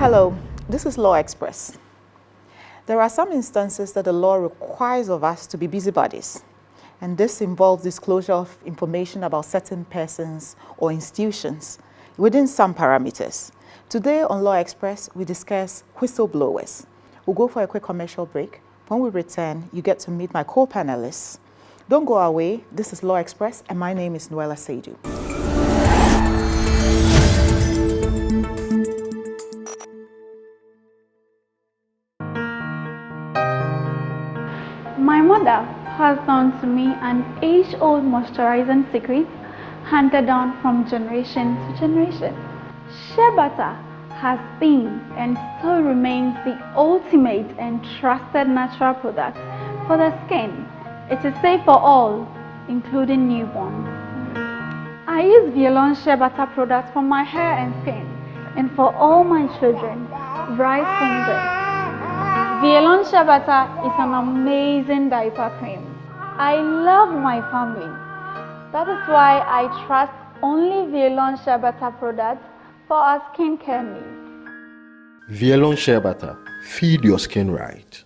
Hello, this is Law Express. There are some instances that the law requires of us to be busybodies, and this involves disclosure of information about certain persons or institutions within some parameters. Today on Law Express, we discuss whistleblowers. We'll go for a quick commercial break. When we return, you get to meet my co-panelists. Don't go away. This is Law Express, and my name is Noella Seidu. My mother passed on to me an age-old moisturizing secret handed down from generation to generation. Shea butter has been and still remains the ultimate and trusted natural product for the skin. It is safe for all, including newborns. I use Violon Shea butter products for my hair and skin and for all my children right from birth. Violon Shea butter is an amazing diaper cream. I love my family. That is why I trust only Violon Shea butter products for our skincare needs. Violon Shea butter. Feed your skin right.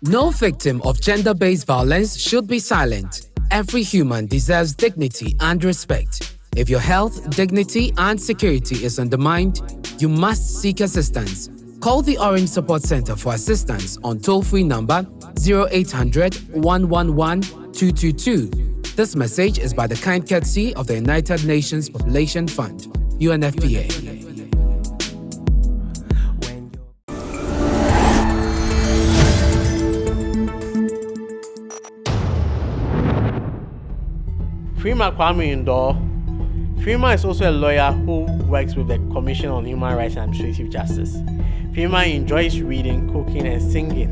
No victim of gender-based violence should be silent. Every human deserves dignity and respect. If your health, dignity, and security is undermined, you must seek assistance. Call the Orange Support Center for assistance on toll-free number 0800 111 222. This message is by the kind courtesy of the United Nations Population Fund, UNFPA. Freema Kwame Indor. Freema is also a lawyer who works with the Commission on Human Rights and Administrative Justice. Freema enjoys reading, cooking, and singing.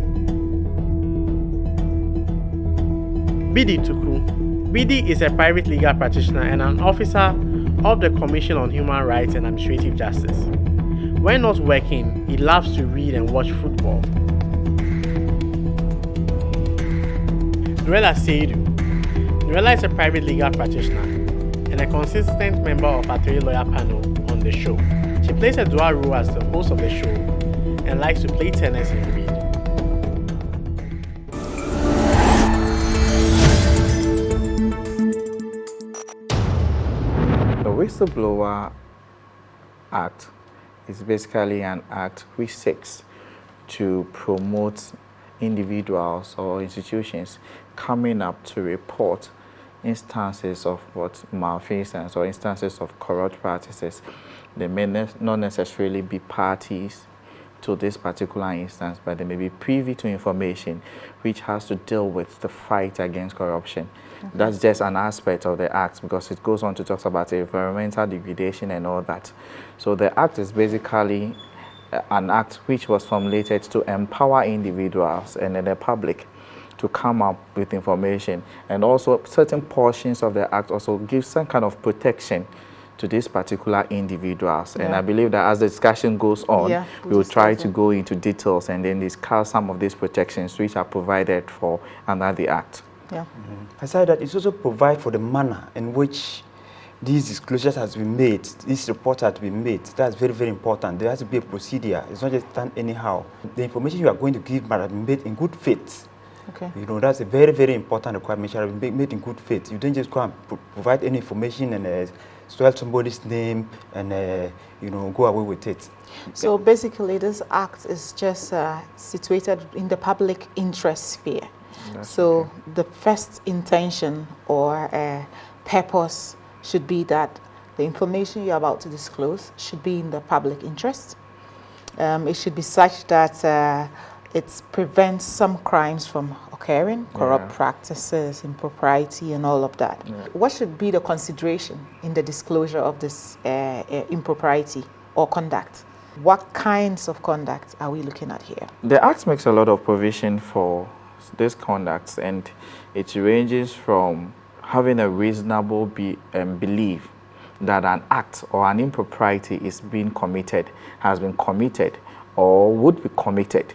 Bidi Tuku. Bidi is a private legal practitioner and an officer of the Commission on Human Rights and Administrative Justice. When not working, he loves to read and watch football. Noella Seidu. Noella is a private legal practitioner and a consistent member of our three-lawyer panel on the show. She plays a dual role as the host of the show and likes to play tennis and read. The Whistleblower Act is basically an act which seeks to promote individuals or institutions coming up to report instances of malfeasance or instances of corrupt practices. They may not necessarily be parties to this particular instance, but they may be privy to information which has to deal with the fight against corruption. Okay. That's just an aspect of the act, because it goes on to talk about environmental degradation and all that. So the act is basically an act which was formulated to empower individuals and the public to come up with information, and also certain portions of the act also give some kind of protection to these particular individuals. Yeah. And I believe that as the discussion goes on, we will try to go into details and then discuss some of these protections which are provided for under the act. Yeah. Mm-hmm. Aside that, it also provides for the manner in which these disclosures has been made, this report has been made. That's very, very important. There has to be a procedure. It's not just done anyhow. The information you are going to give must be made in good faith. Okay. You know, that's a very, very important requirement. It should be made in good faith. You don't just go and provide any information and spoil somebody's name and you know, go away with it. So basically, this act is just situated in the public interest sphere. So okay. The first intention or purpose should be that the information you're about to disclose should be in the public interest. It should be such that it prevents some crimes from occurring, corrupt practices, impropriety, and all of that. Yeah. What should be the consideration in the disclosure of this impropriety or conduct? What kinds of conduct are we looking at here? The Act makes a lot of provision for this conduct, and it ranges from having a reasonable belief that an act or an impropriety is being committed, has been committed, or would be committed.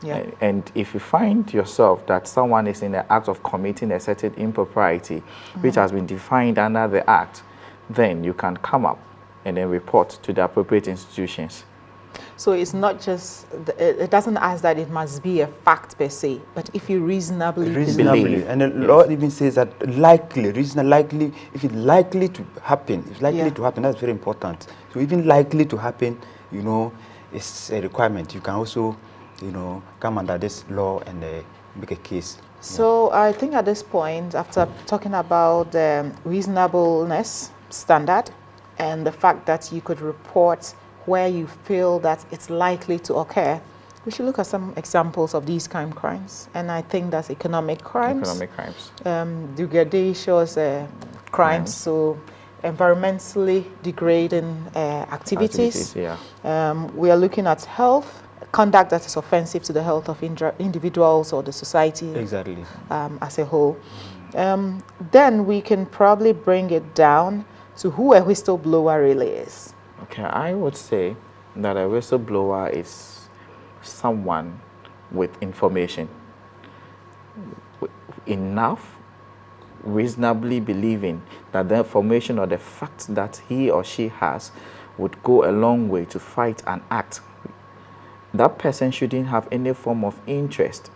Yeah. And if you find yourself that someone is in the act of committing a certain impropriety, which has been defined under the act, then you can come up and then report to the appropriate institutions. So it's not just, it doesn't ask that it must be a fact per se, but if you reasonably Believe. And the law even says that likely, likely, if it's likely to happen, that's very important. So even likely to happen, you know, is a requirement. You can also, you know, come under this law and make a case. So I think at this point, after talking about the reasonableness standard and the fact that you could report where you feel that it's likely to occur, we should look at some examples of these kind of crimes. And I think that's economic crimes. Economic crimes. Degradatious crimes, so environmentally degrading activities. We are looking at health, conduct that is offensive to the health of individuals or the society Exactly. As a whole. Then we can probably bring it down to who a whistleblower really is. Okay, I would say that a whistleblower is someone with information enough, reasonably believing that the information or the facts that he or she has would go a long way to fight an act. That person shouldn't have any form of interest,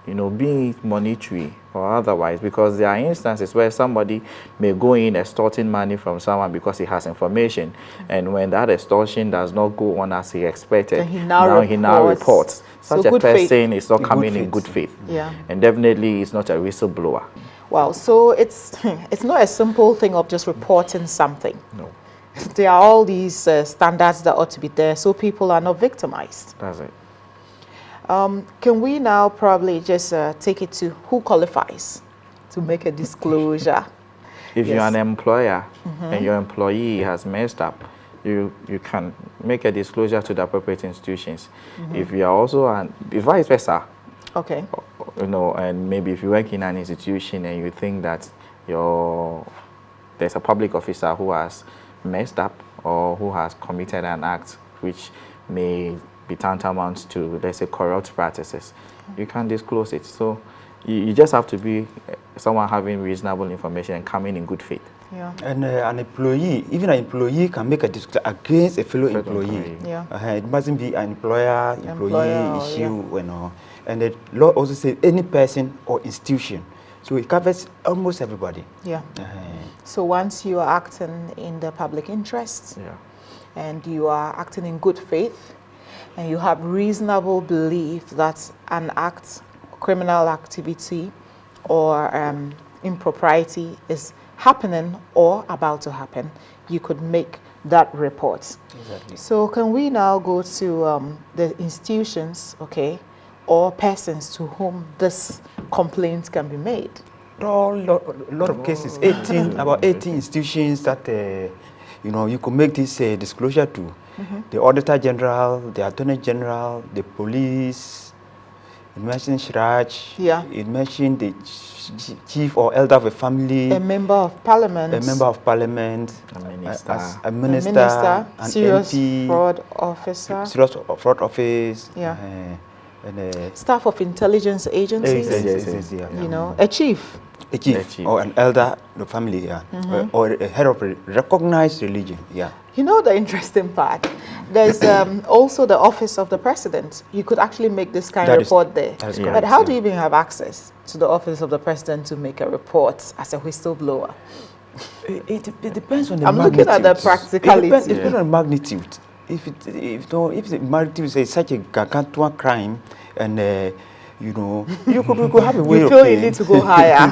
you know, be it monetary or otherwise, because there are instances where somebody may go in extorting money from someone because he has information, and when that extortion does not go on as he expected, he now reports. Such so a person is not In coming good in good faith, Yeah. and definitely is not a whistleblower. Wow, so it's not a simple thing of just reporting something. No, There are all these standards that ought to be there so people are not victimized. that's it. Can we now probably just take it to who qualifies to make a disclosure? If you're Yes. an employer and your employee has messed up, you can make a disclosure to the appropriate institutions. If you are also vice versa, Okay. you know, and maybe if you work in an institution and you think that there's a public officer who has messed up or who has committed an act which may be tantamount to, let's say, corrupt practices, you can disclose it. So you just have to be someone having reasonable information and coming in good faith. Yeah. And an employee, even an employee can make a disclosure against a fellow employee. Yeah. It mustn't be an employer-employee Employer, issue. You know. And the law also says any person or institution. So it covers almost everybody. Yeah. So once you are acting in the public interest and you are acting in good faith and you have reasonable belief that an act, criminal activity or impropriety is happening or about to happen, you could make that report. Exactly. So can we now go to the institutions, okay, or persons to whom this complaint can be made? A lot of cases, about 18 institutions that you know, you could make this disclosure to. The Auditor General, the Attorney General, the police, it mentioned Shraj, it mentioned the chief or elder of a family, A member of parliament, a minister, a minister, an serious MP, fraud officer, serious fraud office, and staff of intelligence agencies, you know, a chief. a chief or an elder of the family, or a head of a recognized religion, You know the interesting part? There's also the office of the president. You could actually make this kind of report there. That is But correct, how do you even have access to the office of the president to make a report as a whistleblower? It depends on the I'm magnitude. looking at the practicality. It depends on the magnitude. If the magnitude is such a gargantuan crime, and you know, you could have a way You of feel paying. you need to go higher.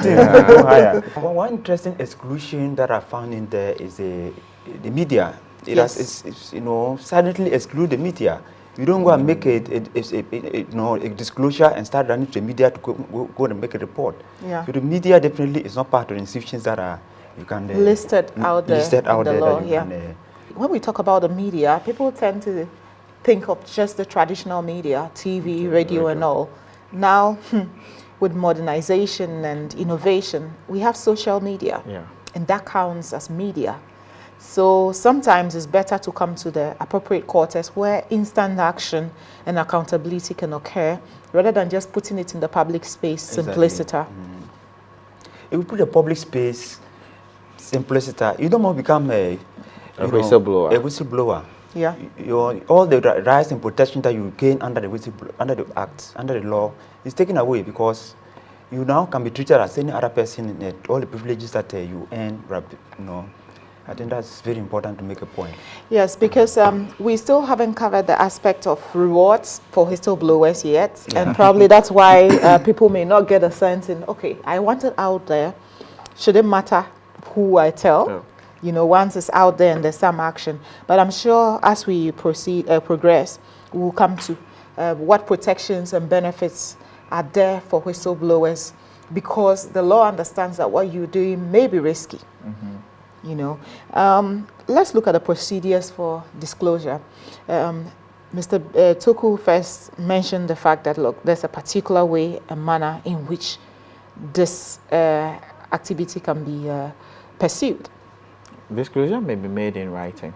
Go higher. One interesting exclusion that I found in there is the media. It's you know, silently exclude the media. You don't go and make a disclosure and start running to the media to go and make a report. So the media definitely is not part of the institutions that are listed out there in the law. When we talk about the media, people tend to think of just the traditional media, TV, radio, and all. Now, with modernization and innovation, we have social media, and that counts as media. So sometimes it's better to come to the appropriate quarters where instant action and accountability can occur rather than just putting it in the public space simpliciter. If we put the public space simpliciter, you don't want to become a whistleblower. A whistleblower. Yeah. All the rights and protection that you gain under the act, under the law, is taken away because you now can be treated as any other person. All the privileges that you earn, I think that's very important to make a point. Yes, because we still haven't covered the aspect of rewards for whistleblowers yet, and probably that's why people may not get a sense in, okay, I want it out there. Shouldn't matter who I tell. Yeah. Once it's out there and there's some action. But I'm sure as we progress, we'll come to what protections and benefits are there for whistleblowers, because the law understands that what you're doing may be risky. Let's look at the procedures for disclosure. Mr. Toku first mentioned the fact that, look, there's a particular way and manner in which this activity can be pursued. Disclosure may be made in writing,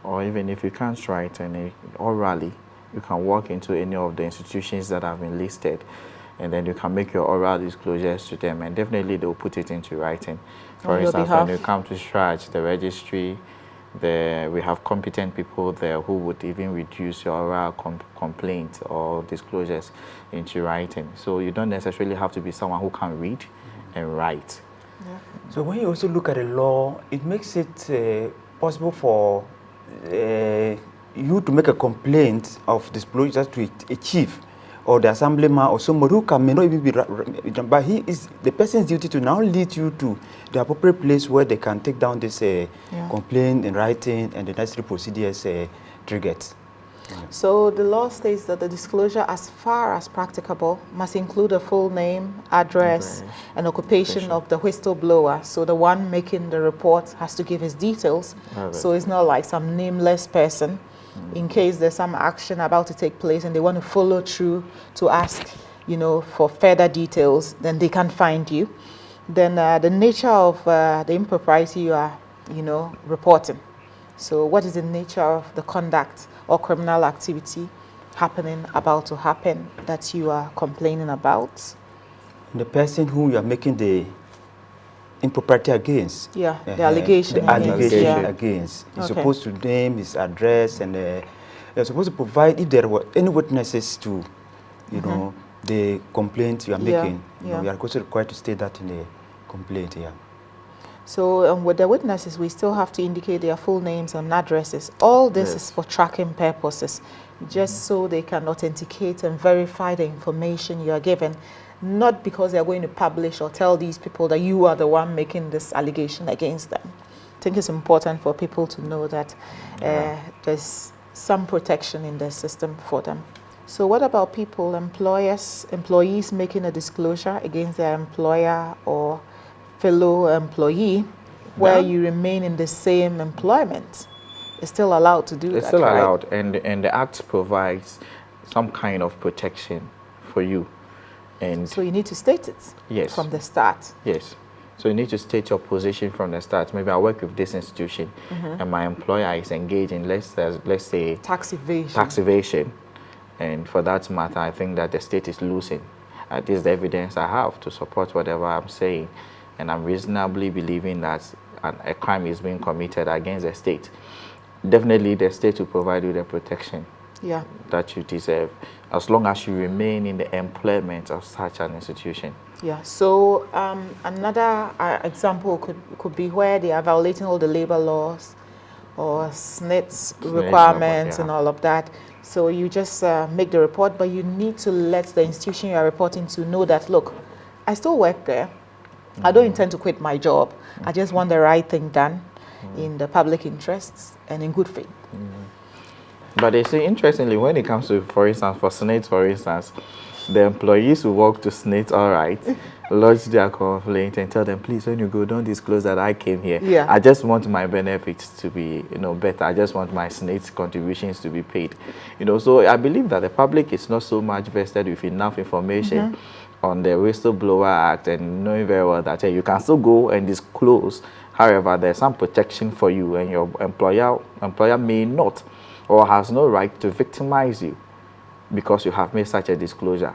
or even if you can't write orally, you can walk into any of the institutions that have been listed, and then you can make your oral disclosures to them, and definitely they'll put it into writing. For instance, when you come to SHRAJ, the registry, we have competent people there who would even reduce your oral complaint or disclosures into writing. So you don't necessarily have to be someone who can read and write. Yeah. So when you also look at the law, it makes it possible for you to make a complaint of disclosure to a chief or the assemblyman or somebody who may not even be, but the person's duty to now lead you to the appropriate place where they can take down this complaint in writing and the necessary procedures triggered. So the law states that the disclosure, as far as practicable, must include a full name, address, and occupation of the whistleblower. So the one making the report has to give his details. So it's not like some nameless person. In case there's some action about to take place and they want to follow through to ask, for further details, then they can find you. Then the nature of the impropriety you are, reporting. So what is the nature of the conduct or criminal activity about to happen that you are complaining about? The person who you are making the impropriety against. Yeah, the allegation. The allegation against. You're supposed to name his address, and you're supposed to provide, if there were any witnesses to, the complaint you are making. You are also required to state that in the complaint. So with the witnesses, we still have to indicate their full names and addresses. All this is for tracking purposes, just so they can authenticate and verify the information you are given, not because they are going to publish or tell these people that you are the one making this allegation against them. I think it's important for people to know that there's some protection in the system for them. So what about people, employees making a disclosure against their employer or fellow employee where you remain in the same employment? It's still allowed to do that, It's still right? allowed, and the Act provides some kind of protection for you. And so you need to state it from the start. Yes. So you need to state your position from the start. Maybe I work with this institution and my employer is engaged in, let's say, tax evasion. And for that matter, I think that the state is losing. This is the evidence I have to support whatever I'm saying. And I'm reasonably believing that a crime is being committed against the state. Definitely the state will provide you the protection that you deserve, as long as you remain in the employment of such an institution. Yeah, so another example could be where they are violating all the labor laws or SNIT's requirements and all of that. So you just make the report, but you need to let the institution you are reporting to know that, look, I still work there. I don't intend to quit my job. I just want the right thing done in the public interests and in good faith. But they say, interestingly, when it comes to, for instance, for SNIT, for instance, the employees who work to SNIT, all right, lodge their complaint and tell them, please, when you go, don't disclose that I came here. Yeah. I just want my benefits to be, better. I just want my SNIT contributions to be paid. So I believe that the public is not so much vested with enough information on the Whistleblower Act and knowing very well that you can still go and disclose However, there's some protection for you, and your employer may not or has no right to victimize you because you have made such a disclosure.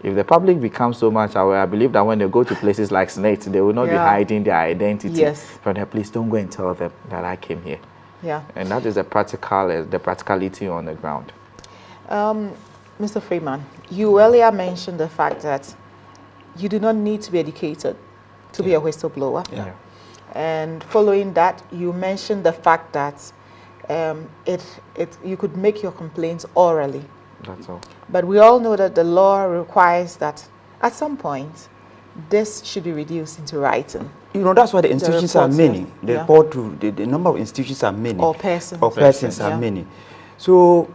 If the public becomes so much aware, I believe that when they go to places like SNATE, they will not be hiding their identity from them. Please don't go and tell them that I came here. Yeah. And that is the practicality on the ground. Mr. Freeman, you earlier mentioned the fact that you do not need to be educated to be a whistleblower. Yeah. And following that, you mentioned the fact that you could make your complaints orally. That's all. But we all know that the law requires that at some point, this should be reduced into writing. You know, that's why the institutions are many. The report to the number of institutions are many. Or persons. Or persons are many. So,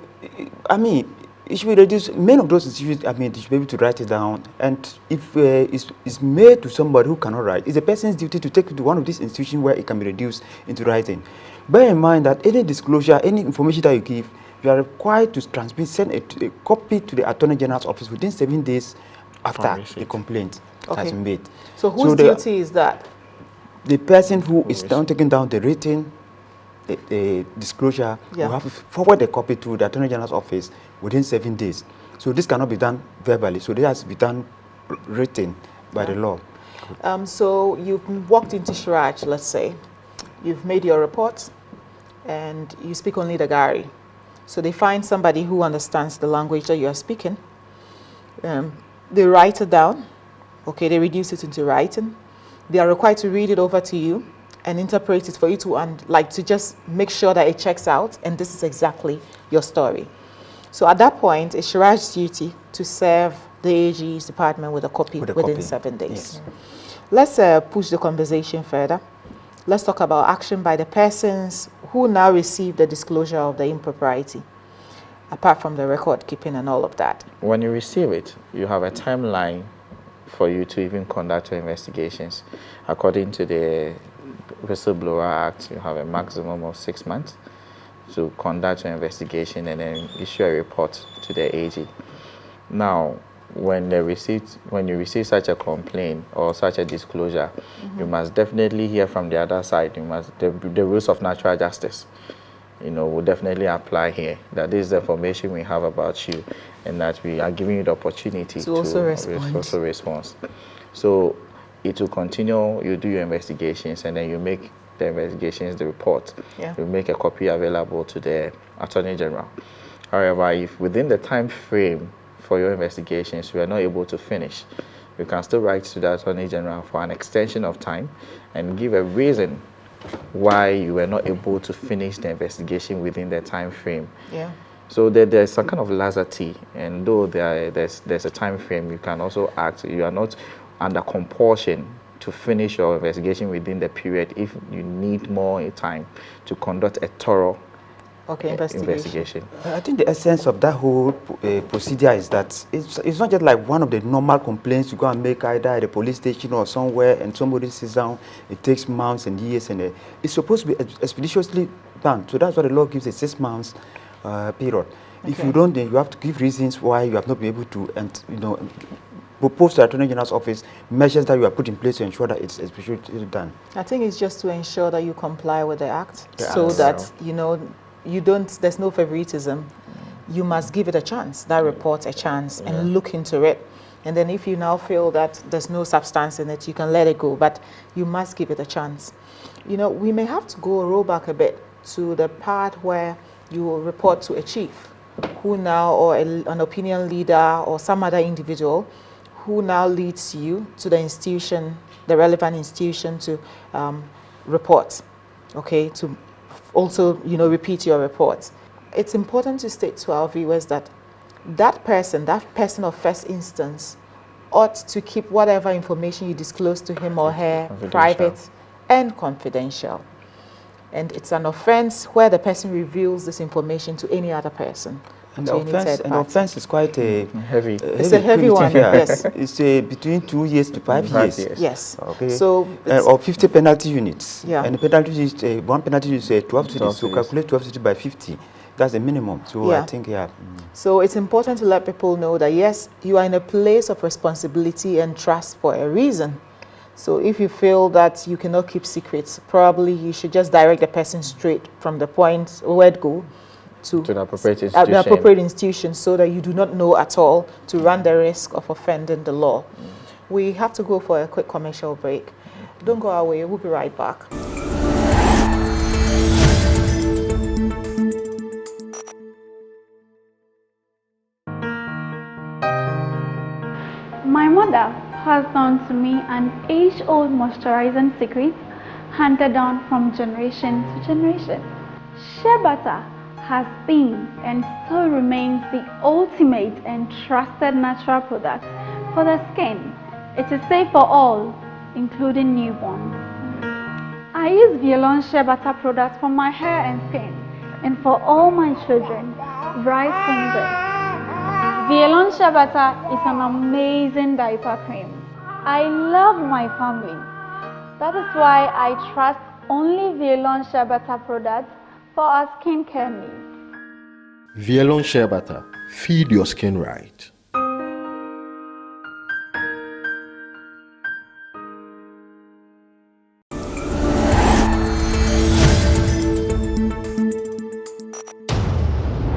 I mean, it should be reduced. Many of those institutions, I mean, they should be able to write it down. And if it's made to somebody who cannot write, it's a person's duty to take it to one of these institutions where it can be reduced into writing. Bear in mind that any disclosure, any information that you give, you are required to send a copy to the Attorney General's office within 7 days after the complaint has been made. So whose duty is that? The person who is taking down the written the disclosure will have to forward a copy to the Attorney General's office within 7 days. So this cannot be done verbally. So this has to be done written by the law. So you've walked into Shiraj, let's say. You've made your report and you speak only the Gari. So they find somebody who understands the language that you are speaking. They write it down. Okay, they reduce it into writing. They are required to read it over to you and interpret it for you to just make sure that it checks out and this is exactly your story. So at that point, it's Shiraj's duty to serve the AG's department with a copy within 7 days. Yes. Let's push the conversation further. Let's talk about action by the persons who now receive the disclosure of the impropriety, apart from the record keeping and all of that. When you receive it, you have a timeline for you to even conduct your investigations. According to the Whistleblower Act, you have a maximum of 6 months to conduct your investigation and then issue a report to the AG. Now, when you receive such a complaint or such a disclosure, you must definitely hear from the other side. The rules of natural justice, will definitely apply here. That this is the information we have about you, and that we are giving you the opportunity to also respond. So it will continue. You do your investigations, and then you make the investigations, the report. You make a copy available to the Attorney General. However, if within the time frame for your investigations you are not able to finish, you can still write to the Attorney General for an extension of time and give a reason why you were not able to finish the investigation within the time frame. So there's some kind of laxity, and though there's a time frame, you can also act. You are not under compulsion to finish your investigation within the period if you need more time to conduct a thorough investigation. I think the essence of that whole procedure is that it's not just like one of the normal complaints you go and make either at the police station or somewhere and somebody sits down. It takes months and years, and it's supposed to be expeditiously done. So that's why the law gives a 6 months period. If you don't, then you have to give reasons why you have not been able to, propose to the Attorney General's office measures that you have put in place to ensure that it's expeditiously done. I think it's just to ensure that you comply with the act, so that you don't. There's no favoritism. You must give it a chance. That report a chance and look into it. And then if you now feel that there's no substance in it, you can let it go. But you must give it a chance. We may have to roll back a bit to the part where you will report to a chief, who now, or an opinion leader or some other individual, who now leads you to the institution, the relevant institution, to report, to also, repeat your report. It's important to state to our viewers that that person of first instance ought to keep whatever information you disclose to him or her private and confidential. And it's an offense where the person reveals this information to any other person. And the offense is quite heavy. It's a heavy one, yes. It's between 2 years to 5 years. Yes. Okay. So or 50 penalty units. Yeah. And the penalty is one penalty is 12 cities. So calculate 12 cities by 50. That's the minimum. So I think So it's important to let people know that yes, you are in a place of responsibility and trust for a reason. So if you feel that you cannot keep secrets, probably you should just direct the person straight from the point where it go to the appropriate institution. the appropriate institution, so that you do not know at all, to run the risk of offending the law. We have to go for a quick commercial break. Don't go away, we'll be right back. My mother passed on to me an age-old moisturizing secret handed down from generation to generation. Shea butter has been and still remains the ultimate and trusted natural product for the skin. It is safe for all, including newborns. I use Violon Shea butter products for my hair and skin, and for all my children right from birth. Violon Shea butter is an amazing diaper cream. I love my family. That is why I trust only Violon Shea butter products for our skincare needs. Violon Shea Butter. Feed your skin right.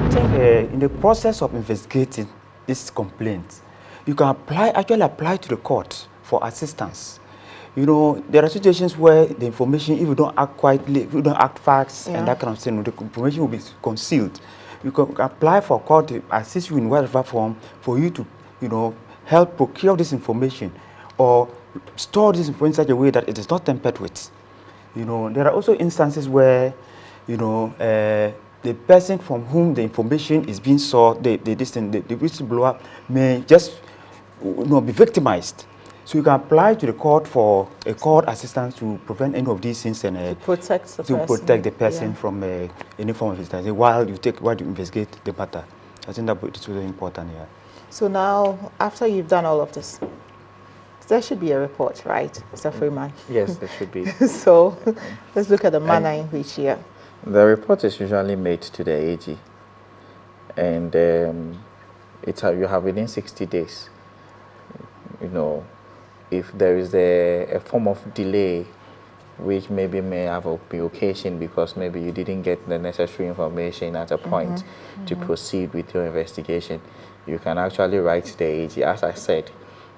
I think in the process of investigating this complaint, you can actually apply to the court for assistance. You know, there are situations where the information, if you don't act quietly, if you don't act fast, and that kind of thing, the information will be concealed. You can apply for court to assist you in whatever form for you to, you know, help procure this information or store this information in such a way that it is not tampered with. You know, there are also instances where, you know, the person from whom the information is being sought, the whistleblower, may just, you know, be victimized. So you can apply to the court for a court assistance to prevent any of these things and To protect the person from any form of assistance while you investigate the matter. I think that is really important here. So now, after you've done all of this, there should be a report, right, Mr. Freeman? Yes, there should be. So let's look at the manner in which here. The report is usually made to the AG, and you have within 60 days. You know, if there is a form of delay, which maybe may have been occasioned because maybe you didn't get the necessary information at a point to proceed with your investigation, you can actually write to the AG, as I said,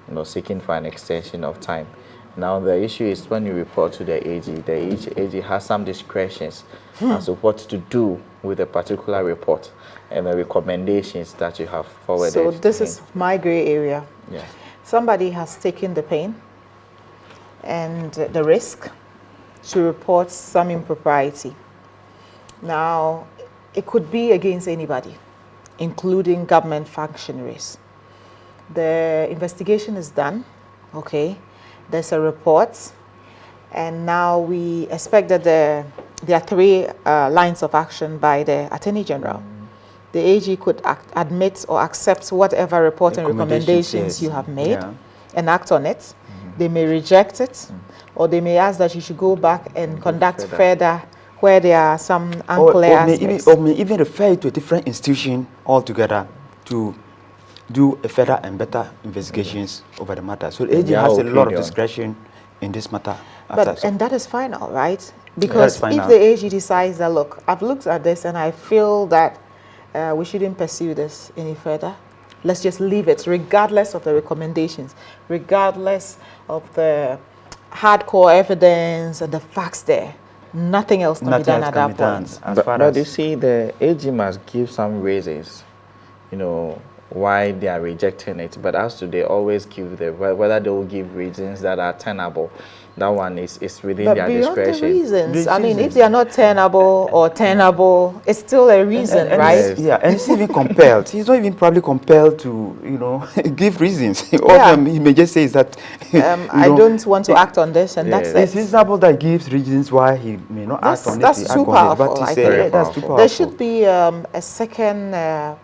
you know, seeking for an extension of time. Now the issue is when you report to the AG has some discretions as to what to do with a particular report and the recommendations that you have forwarded. So this is my gray area. Yeah. Somebody has taken the pain and the risk to report some impropriety. Now, it could be against anybody, including government functionaries. The investigation is done, okay? There's a report, and now we expect that there are 3 lines of action by the Attorney General. The AG could admit or accept whatever report and recommendations you have made and act on it. They may reject it, or they may ask that you should go back and conduct further where there are some unclear aspects. Or may even refer you to a different institution altogether to do a further and better investigations over the matter. So the AG has a lot of discretion in this matter. And that is final, right? Because if the AG decides that, look, I've looked at this and I feel that we shouldn't pursue this any further, let's just leave it, regardless of the recommendations, regardless of the hardcore evidence and the facts there. Nothing else can be done at that point. But you see, the AG must give some reasons, you know, why they are rejecting it. But as to they always give whether they will give reasons that are tenable, that one is within their discretion. The reasons, I mean, if they are not tenable or tenable, it's still a reason, right? Yeah, and it's even compelled. He's not even probably compelled to, you know, give reasons. All he may just say is that, I don't want to act on this, and that's it. It's reasonable that gives reasons why he may not act on it. That's too powerful. But that's too powerful. There should be a second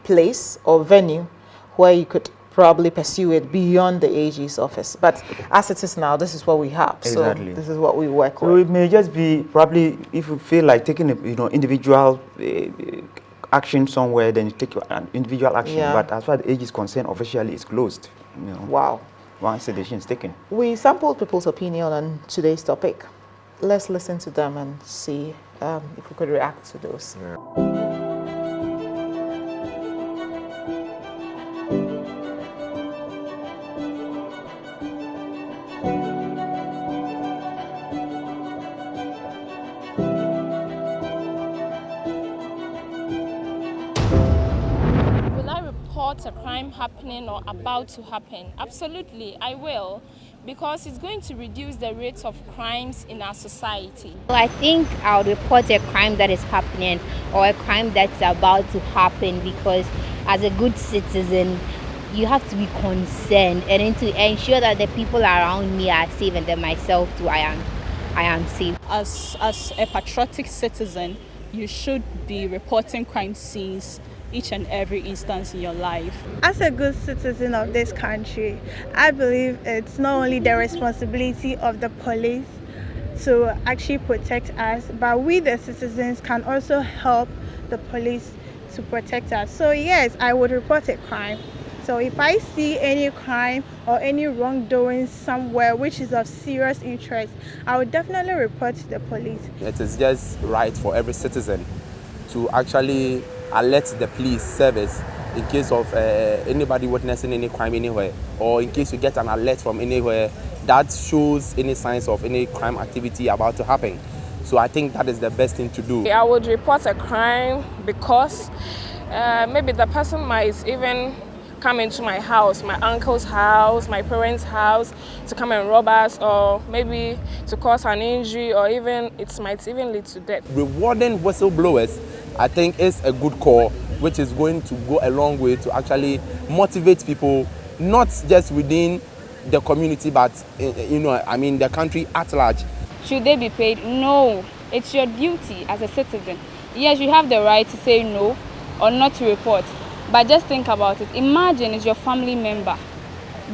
place or venue where you could probably pursue it beyond the AG's office. But as it is now, this is what we have. Exactly. So this is what we work with. So it may just be probably, if you feel like taking a, you know, individual action somewhere, then you take an individual action. But as far as the AG is concerned, officially it's closed. You know. Wow. once the decision is taken. We sampled people's opinion on today's topic. Let's listen to them and see if we could react to those. A crime happening or about to happen? Absolutely, I will, because it's going to reduce the rates of crimes in our society. Well, I think I'll report a crime that is happening or a crime that's about to happen, because as a good citizen, you have to be concerned and to ensure that the people around me are safe and that myself too, I am safe. As a patriotic citizen, you should be reporting crime scenes each and every instance in your life. As a good citizen of this country, I believe it's not only the responsibility of the police to actually protect us, but we the citizens can also help the police to protect us. So yes, I would report a crime. So if I see any crime or any wrongdoing somewhere which is of serious interest, I would definitely report to the police. It is just right for every citizen to actually alert the police service in case of anybody witnessing any crime anywhere, or in case you get an alert from anywhere that shows any signs of any crime activity about to happen. So I think that is the best thing to do. I would report a crime because maybe the person might even come into my house, my uncle's house, my parents' house, to come and rob us, or maybe to cause an injury, or even it might even lead to death. Rewarding whistleblowers, I think, is a good call, which is going to go a long way to actually motivate people, not just within the community, but the country at large. Should they be paid? No. It's your duty as a citizen. Yes, you have the right to say no or not to report, but just think about it. Imagine it's your family member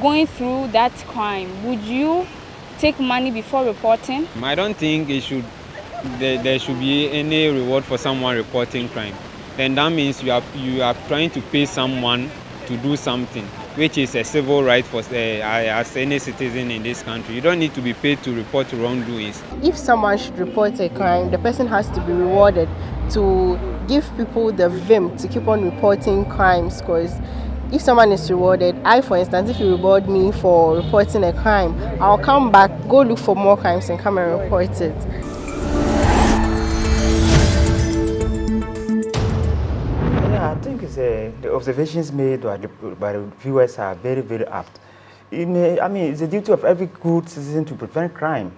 going through that crime. Would you take money before reporting? I don't think there should be any reward for someone reporting crime. Then that means you are trying to pay someone to do something, which is a civil right for as any citizen in this country. You don't need to be paid to report wrongdoings. If someone should report a crime, the person has to be rewarded to give people the vim to keep on reporting crimes, because if someone is rewarded, for instance, if you reward me for reporting a crime, I'll come back, go look for more crimes and come and report it. Yeah, I think the observations made by the viewers are very, very apt. It's the duty of every good citizen to prevent crime,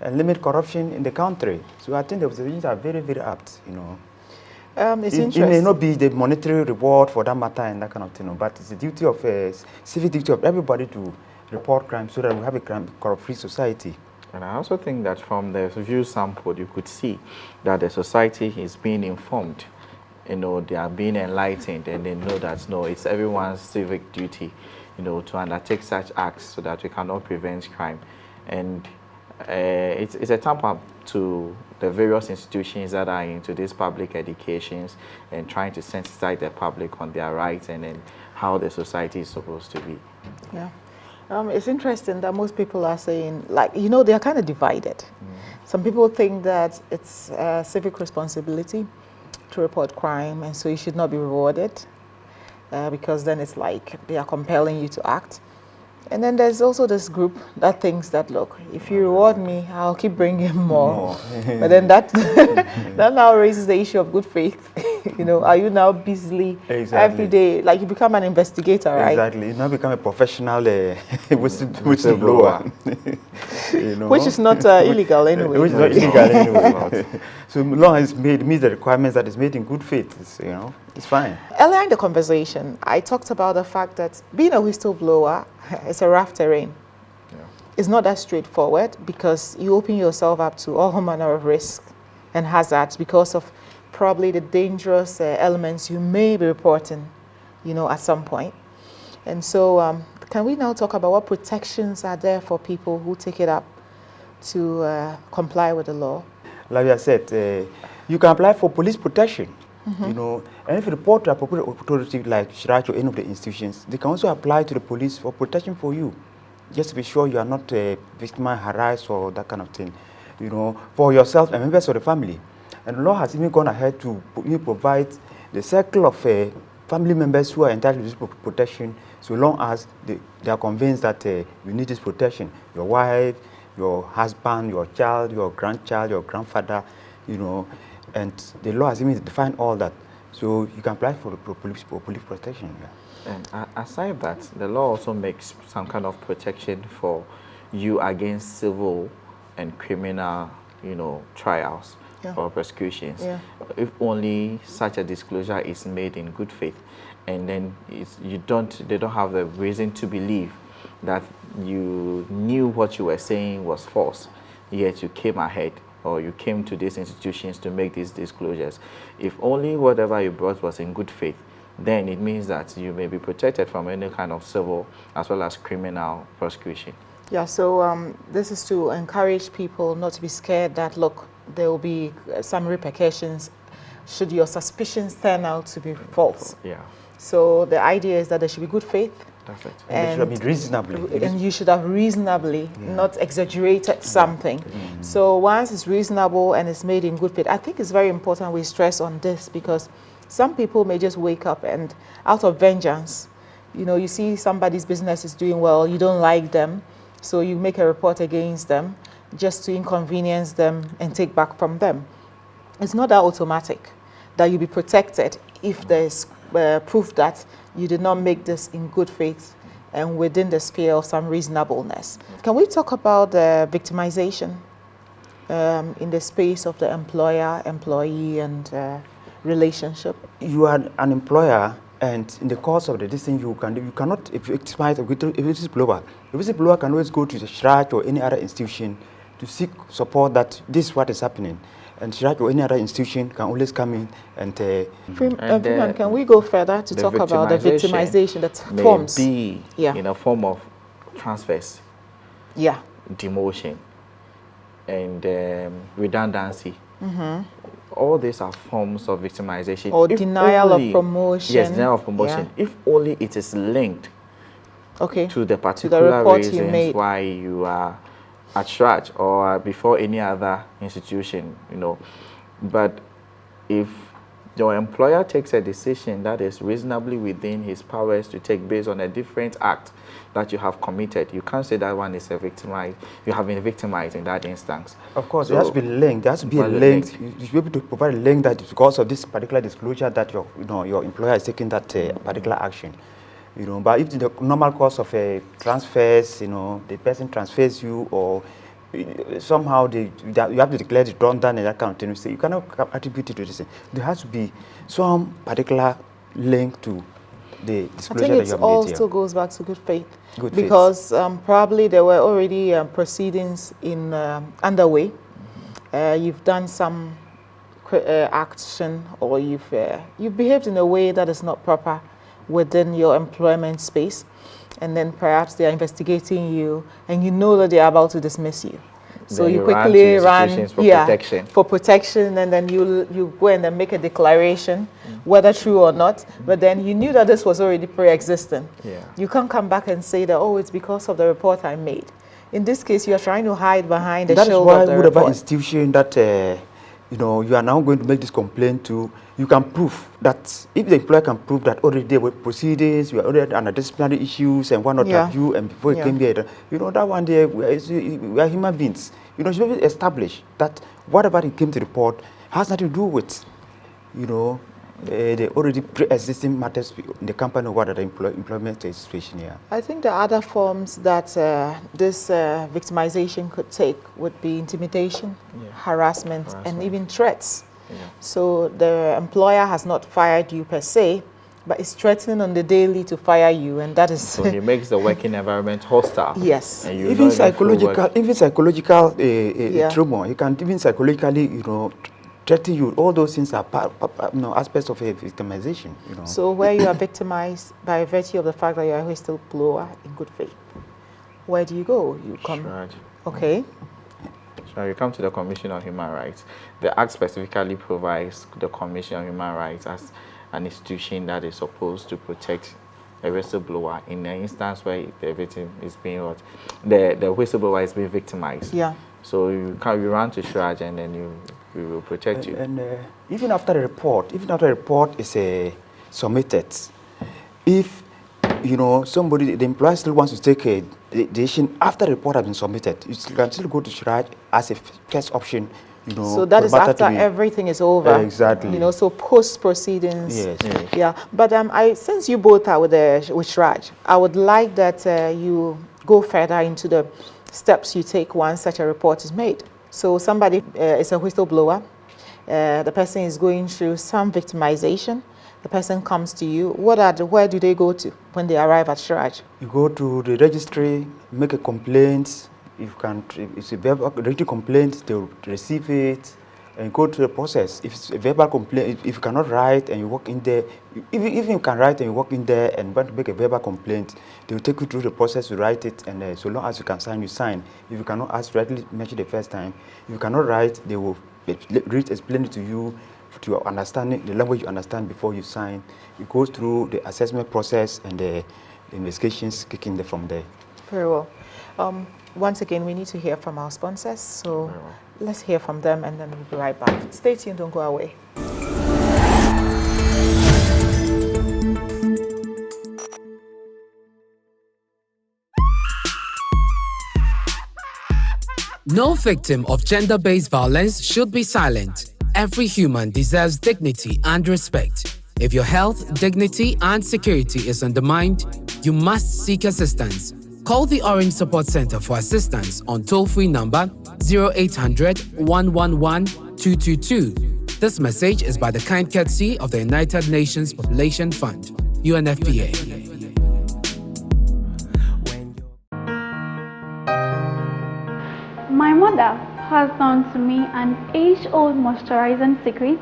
and limit corruption in the country. So I think the observations are very, very apt, It's interesting. It may not be the monetary reward for that matter and that kind of thing, but it's the duty of civic duty of everybody to report crime so that we have a corrupt-free society. And I also think that from the view sample, you could see that the society is being informed. They are being enlightened, and they know that it's everyone's civic duty, to undertake such acts so that we cannot prevent crime. And it's a tap up to the various institutions that are into these public educations and trying to sensitize the public on their rights and then how the society is supposed to be. Yeah. It's interesting that most people are saying, they are kind of divided. Some people think that it's a civic responsibility to report crime, and so you should not be rewarded because then it's like they are compelling you to act. And then there's also this group that thinks that, look, if you reward me, I'll keep bringing more. But then that now raises the issue of good faith. Are you now busily every day, like you become an investigator, right? Exactly. You now become a professional whistleblower. Which is not illegal anyway. Which is not illegal anyway. So long as it meets the requirements that is made in good faith, it's fine. Earlier in the conversation, I talked about the fact that being a whistleblower is a rough terrain. Yeah. It's not that straightforward because you open yourself up to all manner of risks and hazards because of probably the dangerous elements you may be reporting, at some point. And so can we now talk about what protections are there for people who take it up to comply with the law? Like I said, you can apply for police protection. You know, and if you report to appropriate authority like Shraj or any of the institutions, they can also apply to the police for protection for you, just to be sure you are not victimized, harassed, or that kind of thing. You know, for yourself and members of the family. And the law has even gone ahead to provide the circle of family members who are entitled to this protection, so long as they are convinced that you need this protection. Your wife, your husband, your child, your grandchild, your grandfather, you know, and the law has even defined all that. So you can apply for police protection. Yeah. And aside that, the law also makes some kind of protection for you against civil and criminal, you know, trials or prosecutions. If only such a disclosure is made in good faith, and then they don't have the reason to believe that you knew what you were saying was false, yet you came ahead or you came to these institutions to make these disclosures. If only whatever you brought was in good faith, then it means that you may be protected from any kind of civil as well as criminal prosecution. Yeah, so this is to encourage people not to be scared that, look, there will be some repercussions should your suspicions turn out to be false. Yeah. So the idea is that there should be good faith. That's it. And it should be reasonably. And you should have reasonably, not exaggerated something. So once it's reasonable and it's made in good faith, I think it's very important we stress on this, because some people may just wake up and out of vengeance, you know, you see somebody's business is doing well, you don't like them, so you make a report against them just to inconvenience them and take back from them. It's not that automatic that you'll be protected if there's proof that you did not make this in good faith and within the sphere of some reasonableness. Can we talk about victimization in the space of the employer-employee and relationship? You are an employer, and in the course of this thing, you cannot victimize a whistleblower. The whistleblower can always go to the Shraj or any other institution to seek support that this is what is happening. And Shraj or any other institution can always come in and... Freeman, can we go further to talk about the victimization that forms? May be in a form of transfers, demotion, and redundancy. All these are forms of victimization. Or denial of promotion. Yes, denial of promotion. If only it is linked to the particular reasons why you are at Shraj or before any other institution, you know. But if your employer takes a decision that is reasonably within his powers to take based on a different act that you have committed, you can't say that one is a victimized. You have been victimized in that instance. Of course, so it has to be linked. There has to be a link. You should be able to provide a link that because of this particular disclosure that your employer is taking that particular action. You know, but if in the normal course of transfers, you know, the person transfers you, or somehow you have to declare it done and that kind of thing. So you cannot attribute it to this. There has to be some particular link to the disclosure that you have made. I think it also goes back to good faith. Because probably there were already proceedings in underway. You've done some action, or you've behaved in a way that is not proper within your employment space, and then perhaps they are investigating you and you know that they are about to dismiss you. So you quickly run for protection, and then you go and then make a declaration, whether true or not, but then you knew that this was already pre-existing. You can't come back and say that, oh, it's because of the report I made. In this case, you are trying to hide behind the shield of the report. That is why whatever institution that you are now going to make this complaint to, you can prove that, if the employer can prove that already there were proceedings, you are already under disciplinary issues and whatnot have you, and before you came here, you know, that one day we are human beings. You know, you should establish that whatever it came to report has nothing to do with, you know, the already pre-existing matters in the company or whatever employment situation here. I think the other forms that this victimization could take would be intimidation, harassment, and even threats. So the employer has not fired you per se, but is threatening on the daily to fire you, and that is... So he makes the working environment hostile. Yes. And even psychological trauma, he can even psychologically, you know, threaten you. All those things are aspects of a victimization. You know. So where you are victimized by virtue of the fact that you are a whistleblower in good faith, where do you go? You come. Shraj. Okay. So you come to the Commission on Human Rights. The Act specifically provides the Commission on Human Rights as an institution that is supposed to protect a whistleblower in an instance where the victim is being what the whistleblower is being victimized. Yeah. So you run to Shraj and then we will protect you. And even after the report is submitted, if somebody, the employer still wants to take a decision after the report has been submitted, you can still go to Shraj as a first option. So that is after everything is over. Exactly. So post proceedings. Yes. Yeah. But since you both are with Shraj, I would like that you go further into the steps you take once such a report is made. So somebody is a whistleblower. The person is going through some victimization. The person comes to you. Where do they go to when they arrive at Shraj? You go to the registry, make a complaint. If it's a written complaint, they will receive it and go through the process. If it's a verbal complaint, if you cannot write and you walk in there, even you can write and you walk in there and want to make a verbal complaint, they will take you through the process to write it, and so long as you can sign, you sign. If you cannot rightly mention the first time, if you cannot write, they will explain it to you to your understanding, the language you understand before you sign. It goes through the assessment process and the investigations kicking from there. Very well. Once again, we need to hear from our sponsors, so let's hear from them and then we'll be right back. Stay tuned, don't go away. No victim of gender-based violence should be silent. Every human deserves dignity and respect. If your health, dignity, and security is undermined, you must seek assistance. Call the Orange Support Center for assistance on toll-free number 0800 111 222. This message is by the kind courtesy of the United Nations Population Fund, UNFPA. My mother passed on to me an age-old moisturizing secret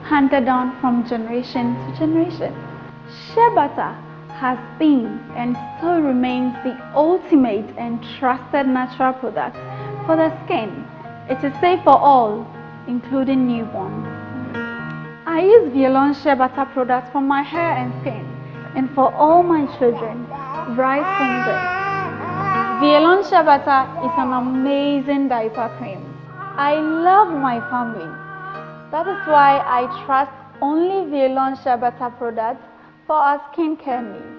handed down from generation to generation. Shea butter has been and still remains the ultimate and trusted natural product for the skin. It is safe for all, including newborns. I use Violon Shea butter products for my hair and skin and for all my children right from birth. Violon Shea butter is an amazing diaper cream. I love my family. That is why I trust only Violon Shea butter products for our skincare needs.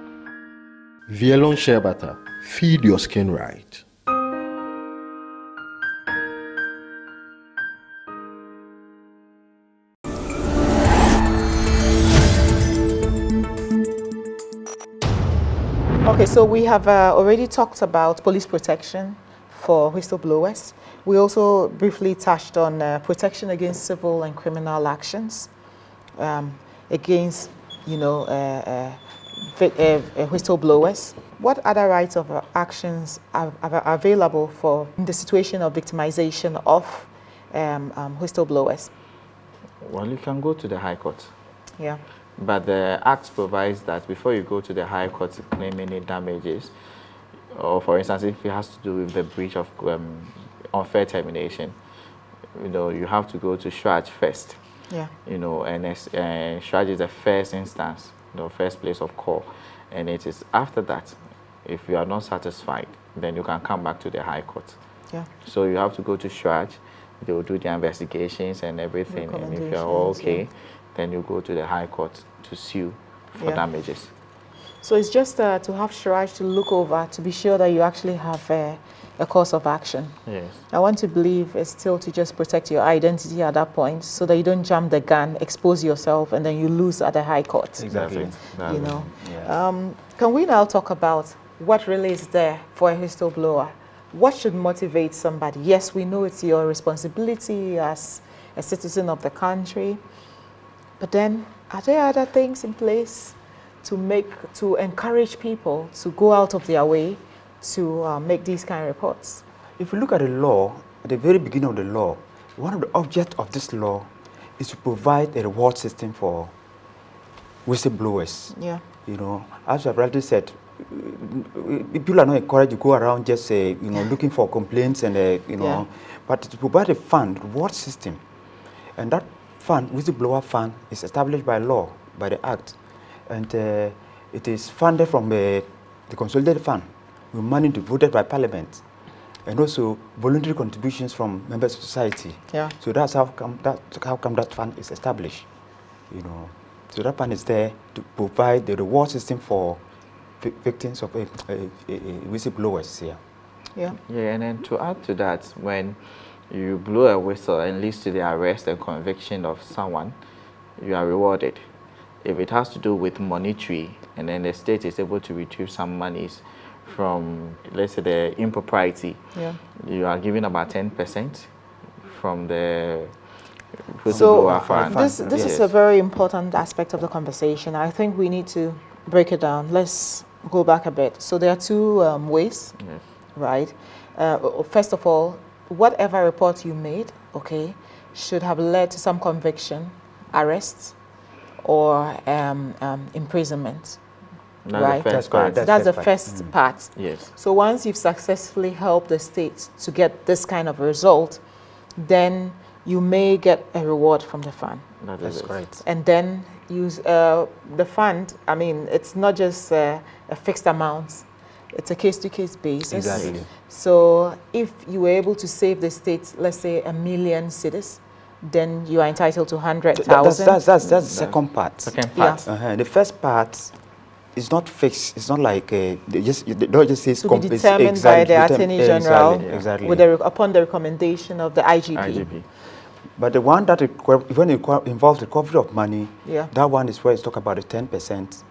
Violon Shea Butter. Feed your skin right. Okay, so we have already talked about police protection for whistleblowers. We also briefly touched on protection against civil and criminal actions, against whistleblowers. What other rights of actions are available for in the situation of victimization of whistleblowers? Well, you can go to the High Court. Yeah. But the Act provides that before you go to the High Court to claim any damages, or for instance, if it has to do with the breach of unfair termination, you have to go to Shraj first. Yeah. And Shraj is the first instance, the first place of call. And it is after that, if you are not satisfied, then you can come back to the High Court. Yeah. So you have to go to Shraj, they will do the investigations and everything, and if you're all okay, then you go to the High Court to sue for damages. So it's just to have Shraj to look over to be sure that you actually have a course of action. Yes. I want to believe it's still to just protect your identity at that point so that you don't jump the gun, expose yourself, and then you lose at the High Court. Exactly. Can we now talk about what really is there for a whistleblower? What should motivate somebody? Yes, we know it's your responsibility as a citizen of the country, but then are there other things in place to encourage people to go out of their way to make these kind of reports? If you look at the law, at the very beginning of the law, one of the objects of this law is to provide a reward system for whistleblowers. Yeah. As I've already said, people are not encouraged to go around just looking for complaints and but to provide a fund, reward system, and that fund, whistleblower fund, is established by law, by the Act, and it is funded from the consolidated fund, with money devoted by Parliament, and also voluntary contributions from members of society. Yeah. So that's how come that fund is established. So that fund is there to provide the reward system for victims of whistleblowers. Yeah. Yeah, and then to add to that, when you blow a whistle and leads to the arrest and conviction of someone, you are rewarded. If it has to do with monetary, and then the state is able to retrieve some monies from, let's say, the impropriety, you are given about 10% from the whistleblower fund. This is a very important aspect of the conversation. I think we need to break it down. Let's go back a bit. So there are two ways, right? First of all, whatever report you made, should have led to some conviction, arrest, or imprisonment. Right? That's the first part. Yes. So once you've successfully helped the state to get this kind of result, then you may get a reward from the fund. That's correct. And then use the fund. I mean, it's not just a fixed amount. It's a case-to-case basis. Exactly. So if you were able to save the state, let's say 1 million cedis, then you are entitled to 100,000. That's the second part. Second part. Yeah. The first part is not fixed. It's not like they don't just say to be determined by the Attorney General exactly. Upon the recommendation of the IGP. But the one that when it involves recovery of money, that one is where it's talk about the 10%.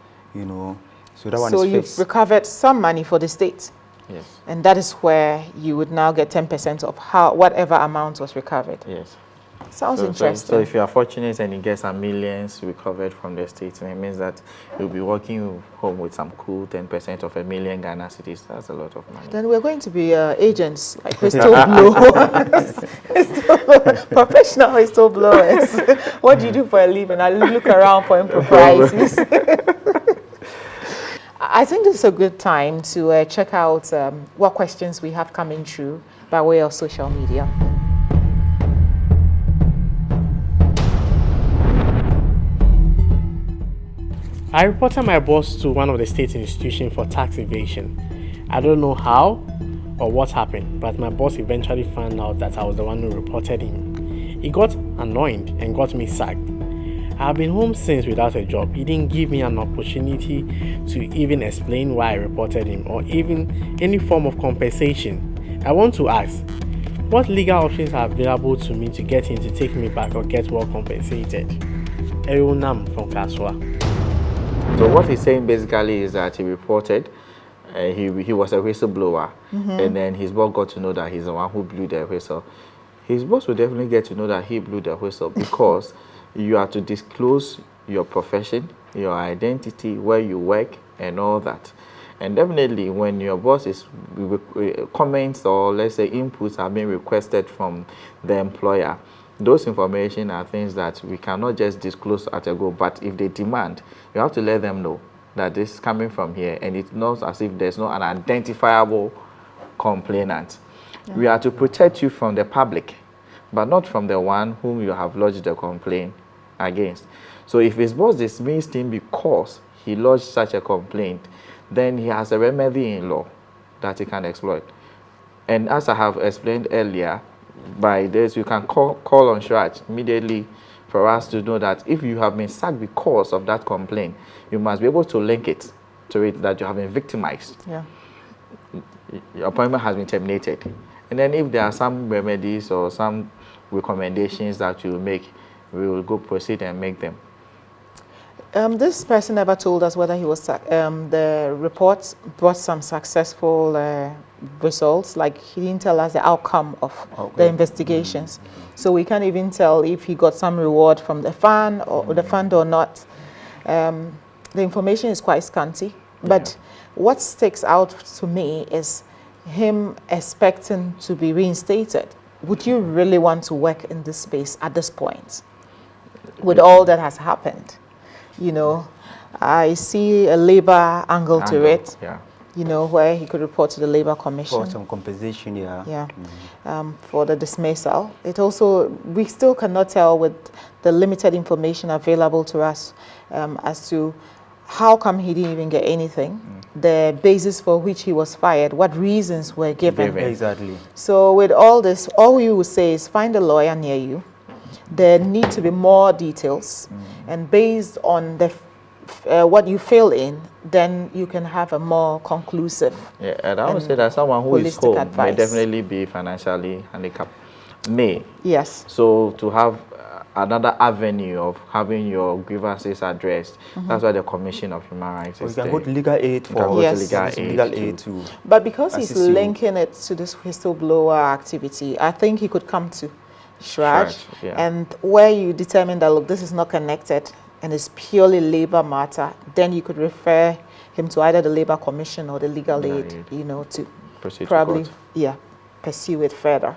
So that one is fixed. So you've recovered some money for the state. Yes. And that is where you would now get 10% of whatever amount was recovered. Yes. Sounds interesting. So if you are fortunate and you get some millions recovered from the state, and it means that you'll be walking home with some cool 10% of 1 million Ghana cedis. That's a lot of money. Then we're going to be agents, like whistleblowers, professional whistleblowers. What do you do for a living? I look around for improprieties. I think this is a good time to check out what questions we have coming through by way of social media. I reported my boss to one of the state institutions for tax evasion. I don't know how or what happened, but my boss eventually found out that I was the one who reported him. He got annoyed and got me sacked. I have been home since without a job. He didn't give me an opportunity to even explain why I reported him or even any form of compensation. I want to ask, what legal options are available to me to get him to take me back or get well compensated? Erunam from Kaswa. So what he's saying basically is that he reported, he was a whistleblower, and then his boss got to know that he's the one who blew the whistle. His boss will definitely get to know that he blew the whistle because you have to disclose your profession, your identity, where you work, and all that. And definitely when your boss is comments or let's say inputs are being requested from the employer, those information are things that we cannot just disclose at a go, but if they demand, you have to let them know that this is coming from here, and it's not as if there's not an identifiable complainant. Yeah. We are to protect you from the public, but not from the one whom you have lodged the complaint against. So if his boss dismissed him because he lodged such a complaint, then he has a remedy in law that he can exploit. And as I have explained earlier, by this, you can call on Shraj immediately for us to know that if you have been sacked because of that complaint, you must be able to link it to it that you have been victimized. Yeah. Your appointment has been terminated. And then if there are some remedies or some recommendations that you make, we will go proceed and make them. This person never told us whether he was the report brought some successful results. Like he didn't tell us the outcome of the investigations, so we can't even tell if he got some reward from the fund or not. The information is quite scanty. But what sticks out to me is him expecting to be reinstated. Would you really want to work in this space at this point, with all that has happened? I see a labor angle to it. Yeah. You know, where he could report to the Labor Commission. For some compensation, yeah. Yeah. For the dismissal. It also, we still cannot tell with the limited information available to us as to how come he didn't even get anything, the basis for which he was fired, what reasons were given. Exactly. So with all this, all we would say is find a lawyer near you. There need to be more details, and based on the what you fill in, then you can have a more conclusive. Yeah, and I would say that someone who is home advice. may definitely be financially handicapped. May. Yes. So to have another avenue of having your grievances addressed, that's why the Commission of Human Rights is you can there. go to legal aid for legal aid too. But because he's linking it to this whistleblower activity, I think he could come to Shraj, and where you determine that, look, this is not connected and it's purely labor matter, then you could refer him to either the Labor Commission or the legal aid, you know, to proceed probably, to court. Pursue it further.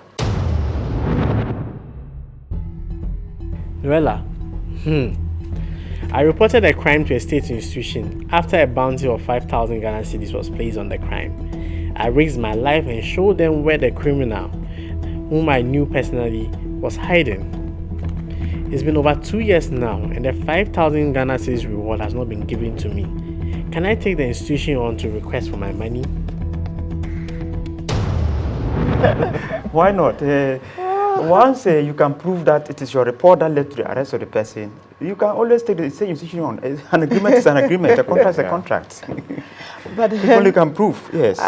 Luella, I reported a crime to a state institution after a bounty of 5,000 Ghana cedis was placed on the crime. I risked my life and showed them where the criminal, whom I knew personally, was hiding. It's been over 2 years now, and the 5,000 Ghana cedis reward has not been given to me. Can I take the institution on to request for my money? Why not? Once you can prove that it is your report that led to the arrest of the person, you can always take the same institution on. An agreement is an agreement, a contract is a contract. But if only you can prove, yes.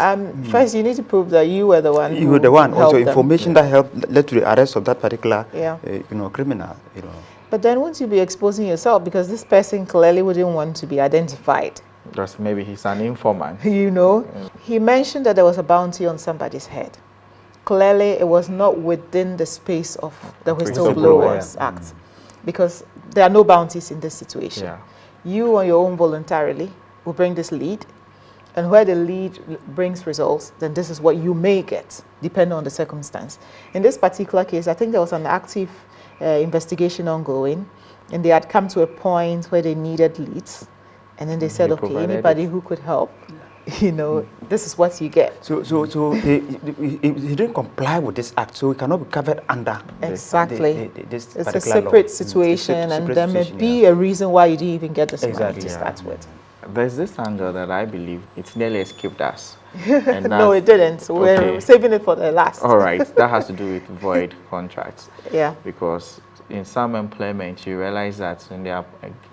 First, you need to prove that you were the one. You were the one. Also, them. information that led to the arrest of that particular, criminal. But then, won't you be exposing yourself because this person clearly wouldn't want to be identified? Just maybe he's an informant. You know, he mentioned that there was a bounty on somebody's head. Clearly, it was not within the space of the Whistleblowers Act, because there are no bounties in this situation. You on your own voluntarily will bring this lead, and where the lead brings results, then this is what you may get, depending on the circumstance. In this particular case, I think there was an active investigation ongoing, and they had come to a point where they needed leads, and then they said, okay, anybody who could help, you know, this is what you get. So he didn't comply with this act, so he cannot be covered under exactly. This it's a separate situation, and there may be a reason why you didn't even get this money to start with. There's this angle that I believe it's nearly escaped us. And no, it didn't. So we're saving it for the last. All right, that has to do with void contracts. Yeah. Because in some employment, you realize that in their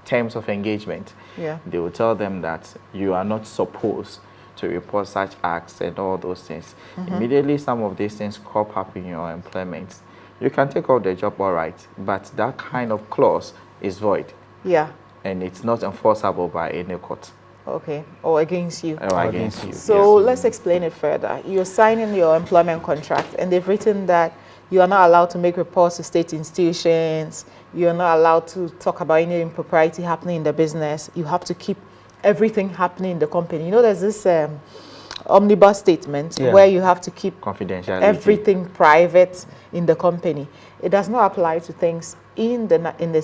terms of engagement, they will tell them that you are not supposed to report such acts and all those things. Immediately, some of these things crop up in your employment. You can take out the job, all right, but that kind of clause is void. Yeah. And it's not enforceable by any court. Okay, or against you. Or against you. So let's explain it further. You're signing your employment contract, and they've written that you are not allowed to make reports to state institutions. You are not allowed to talk about any impropriety happening in the business. You have to keep everything happening in the company. You know, there's this omnibus statement where you have to keep confidentiality, everything private in the company. It does not apply to things in the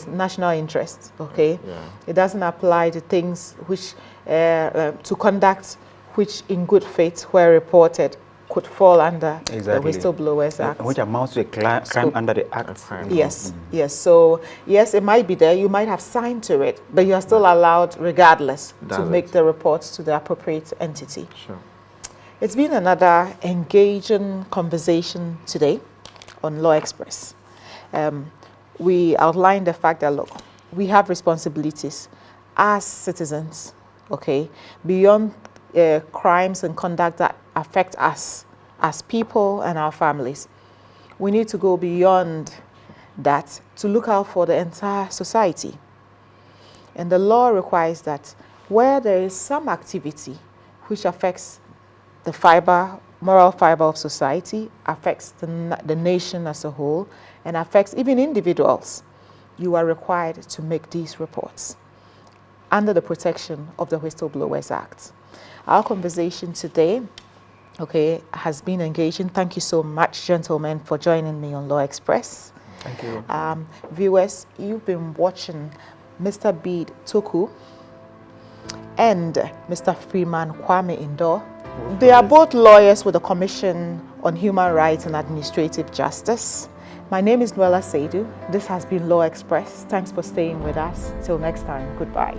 national interest. Okay, it doesn't apply to things which to conduct which, in good faith, where reported, could fall under the Whistleblowers Act, which amounts to a crime under the Act. Yes, yes. So yes, it might be there. You might have signed to it, but you are still allowed, regardless, to make the reports to the appropriate entity. Sure. It's been another engaging conversation today on Law Express. We outlined the fact that, look, we have responsibilities as citizens, okay, beyond crimes and conduct that affect us as people and our families. We need to go beyond that to look out for the entire society. And the law requires that where there is some activity which affects the moral fiber of society, affects the nation as a whole, and affects even individuals, you are required to make these reports under the protection of the Whistleblowers Act. Our conversation today, okay, has been engaging. Thank you so much, gentlemen, for joining me on Law Express. Thank you. Viewers, you've been watching Mr. Bede Toku and Mr. Freeman Kwame Indo. They are both lawyers with the Commission on Human Rights and Administrative Justice. My name is Nuella Seidu. This has been Law Express. Thanks for staying with us. Till next time, goodbye.